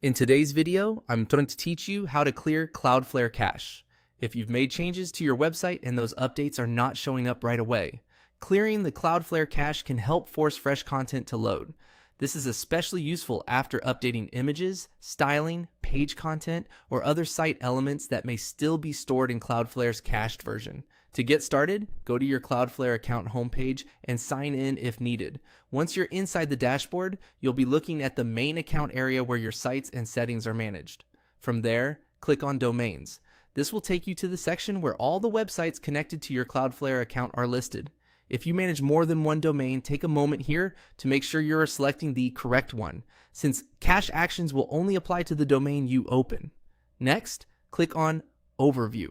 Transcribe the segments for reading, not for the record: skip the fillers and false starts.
In today's video, I'm going to teach you how to clear Cloudflare cache. If you've made changes to your website and those updates are not showing up right away, clearing the Cloudflare cache can help force fresh content to load. This is especially useful after updating images, styling, page content, or other site elements that may still be stored in Cloudflare's cached version. To get started, go to your Cloudflare account homepage and sign in if needed. Once you're inside the dashboard, you'll be looking at the main account area where your sites and settings are managed. From there, click on Domains. This will take you to the section where all the websites connected to your Cloudflare account are listed. If you manage more than one domain, take a moment here to make sure you're selecting the correct one, since cache actions will only apply to the domain you open. Next, click on Overview.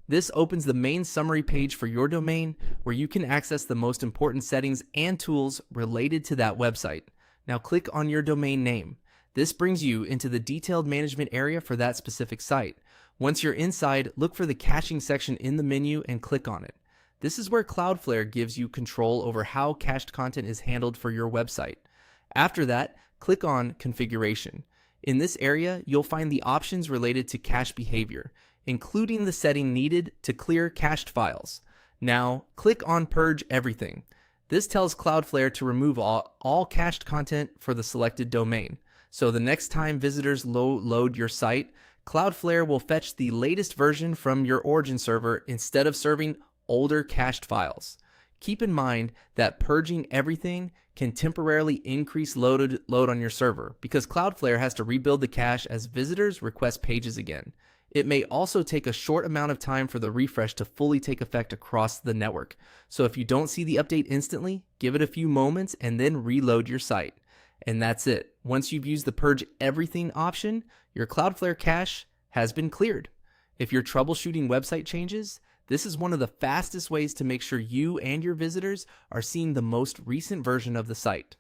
This opens the main summary page for your domain where you can access the most important settings and tools related to that website. Now click on your domain name. This brings you into the detailed management area for that specific site. Once you're inside, look for the caching section in the menu and click on it. This is where Cloudflare gives you control over how cached content is handled for your website. After that, click on Configuration. In this area, you'll find the options related to cache behavior, including the setting needed to clear cached files. Now, click on Purge Everything. This tells Cloudflare to remove all cached content for the selected domain. So the next time visitors load your site, Cloudflare will fetch the latest version from your origin server instead of serving older cached files. Keep in mind that purging everything can temporarily increase load on your server because Cloudflare has to rebuild the cache as visitors request pages again. It may also take a short amount of time for the refresh to fully take effect across the network. So if you don't see the update instantly, give it a few moments and then reload your site. And that's it. Once you've used the Purge Everything option, your Cloudflare cache has been cleared. If you're troubleshooting website changes, this is one of the fastest ways to make sure you and your visitors are seeing the most recent version of the site.